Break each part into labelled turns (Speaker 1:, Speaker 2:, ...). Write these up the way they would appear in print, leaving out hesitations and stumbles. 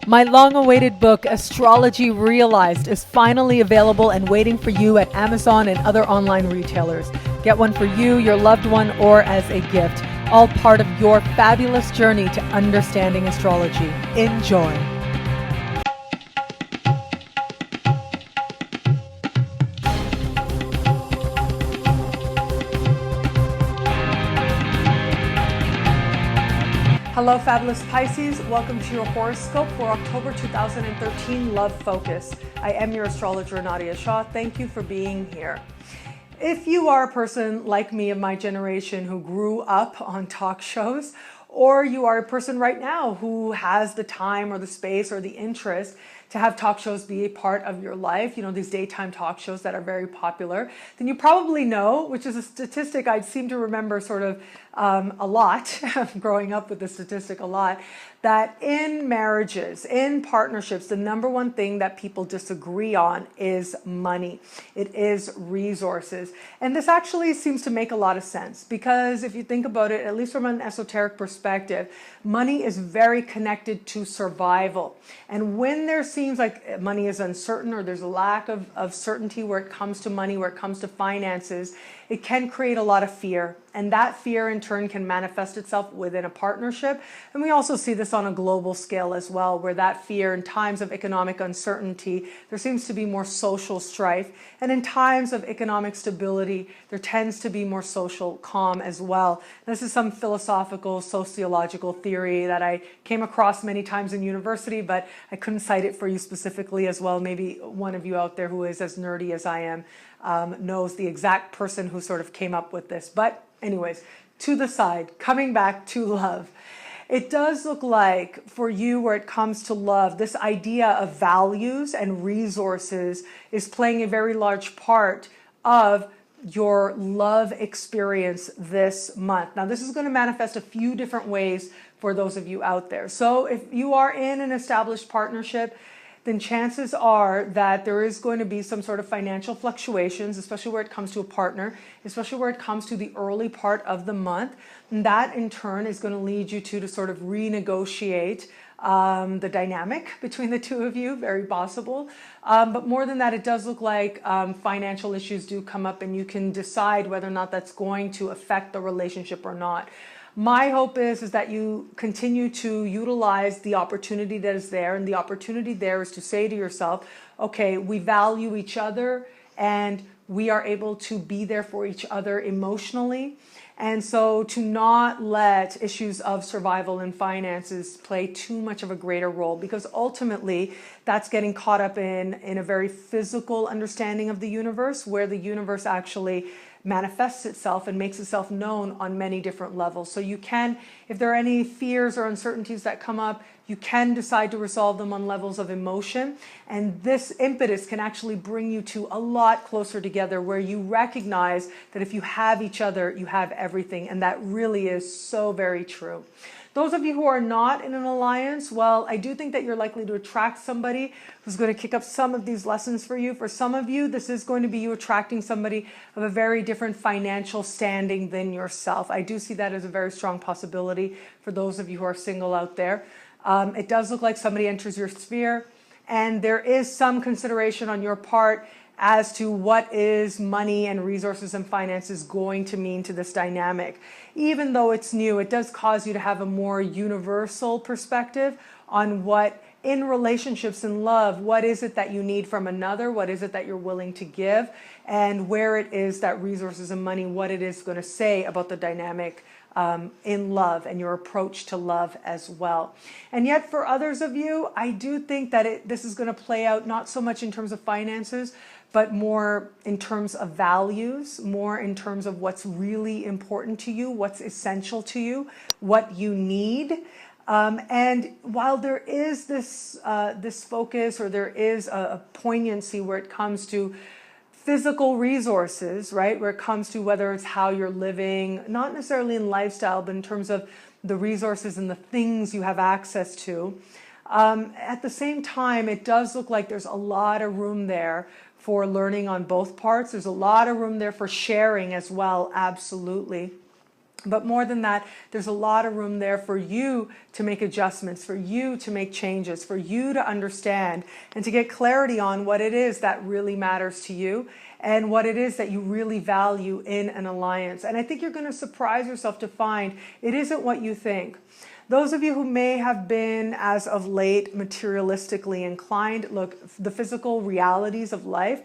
Speaker 1: My long-awaited book, Astrology Realized, is finally available and waiting for you at Amazon and other online retailers. Get one for you, your loved one, or as a gift, all part of your fabulous journey to understanding astrology. Enjoy. Hello, fabulous Pisces. Welcome to your horoscope for October 2013 Love Focus. I am your astrologer, Nadiya Shah. Thank you for being here. If you are a person like me of my generation who grew up on talk shows, or you are a person right now who has the time or the space or the interest to have talk shows be a part of your life, you know, these daytime talk shows that are very popular, then you probably know, which is a statistic I seem to remember sort of a lot, growing up with the statistic a lot, that in marriages, in partnerships, the number one thing that people disagree on is money. It is resources. And this actually seems to make a lot of sense because if you think about it, at least from an esoteric perspective, money is very connected to survival. And when there seems like money is uncertain or there's a lack of certainty where it comes to money, where it comes to finances, it can create a lot of fear. And that fear in turn can manifest itself within a partnership. And we also see this on a global scale as well, where that fear in times of economic uncertainty, there seems to be more social strife. And in times of economic stability, there tends to be more social calm as well. This is some philosophical, sociological theory that I came across many times in university, but I couldn't cite it for you specifically as well. Maybe one of you out there who is as nerdy as I am knows the exact person who sort of came up with this. But anyways, to the side, coming back to love. It does look like for you where it comes to love, this idea of values and resources is playing a very large part of your love experience this month. Now, this is going to manifest a few different ways for those of you out there. So if you are in an established partnership, then chances are that there is going to be some sort of financial fluctuations, especially where it comes to a partner, especially where it comes to the early part of the month. And that in turn is going to lead you to sort of renegotiate the dynamic between the two of you, very possible. But more than that, it does look like financial issues do come up and you can decide whether or not that's going to affect the relationship or not. My hope is that you continue to utilize the opportunity that is there, and the opportunity there is to say to yourself, okay, we value each other and we are able to be there for each other emotionally. And so to not let issues of survival and finances play too much of a greater role, because ultimately that's getting caught up in a very physical understanding of the universe, where the universe actually manifests itself and makes itself known on many different levels. So you can, if there are any fears or uncertainties that come up, you can decide to resolve them on levels of emotion. And this impetus can actually bring you to a lot closer together, where you recognize that if you have each other, you have everything. And that really is so very true. Those of you who are not in an alliance, well, I do think that you're likely to attract somebody who's going to kick up some of these lessons for you. For some of you, this is going to be you attracting somebody of a very different financial standing than yourself. I do see that as a very strong possibility for those of you who are single out there. It does look like somebody enters your sphere, and there is some consideration on your part as to what is money and resources and finances going to mean to this dynamic. Even though it's new, it does cause you to have a more universal perspective on what, in relationships and love, what is it that you need from another, what is it that you're willing to give, and where it is that resources and money, what it is going to say about the dynamic in love and your approach to love as well. And yet for others of you, I do think that this is going to play out not so much in terms of finances, but more in terms of values, more in terms of what's really important to you, what's essential to you, what you need. And while there is this focus, or there is a poignancy where it comes to physical resources, right? Where it comes to whether it's how you're living, not necessarily in lifestyle, but in terms of the resources and the things you have access to. At the same time, it does look like there's a lot of room there for learning on both parts. There's a lot of room there for sharing as well, absolutely. But more than that, there's a lot of room there for you to make adjustments, for you to make changes, for you to understand and to get clarity on what it is that really matters to you and what it is that you really value in an alliance. And I think you're going to surprise yourself to find it isn't what you think. Those of you who may have been, as of late, materialistically inclined, look, the physical realities of life,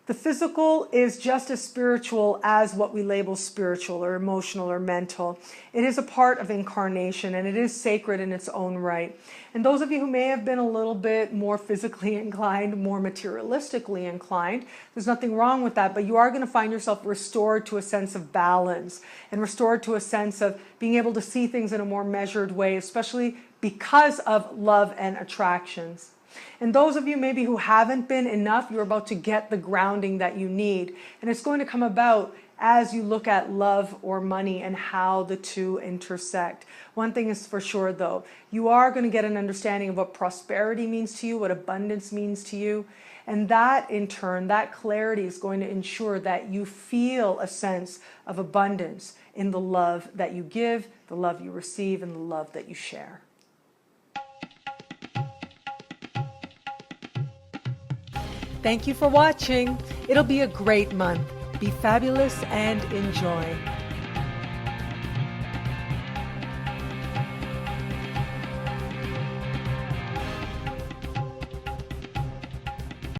Speaker 1: the physical is just as spiritual as what we label spiritual or emotional or mental. It is a part of incarnation and it is sacred in its own right. And those of you who may have been a little bit more physically inclined, more materialistically inclined, there's nothing wrong with that, but you are going to find yourself restored to a sense of balance and restored to a sense of being able to see things in a more measured way, especially because of love and attractions. And those of you maybe who haven't been enough, you're about to get the grounding that you need. And it's going to come about as you look at love or money and how the two intersect. One thing is for sure though, you are going to get an understanding of what prosperity means to you, what abundance means to you. And that in turn, that clarity is going to ensure that you feel a sense of abundance in the love that you give, the love you receive, and the love that you share. Thank you for watching. It'll be a great month. Be fabulous and enjoy.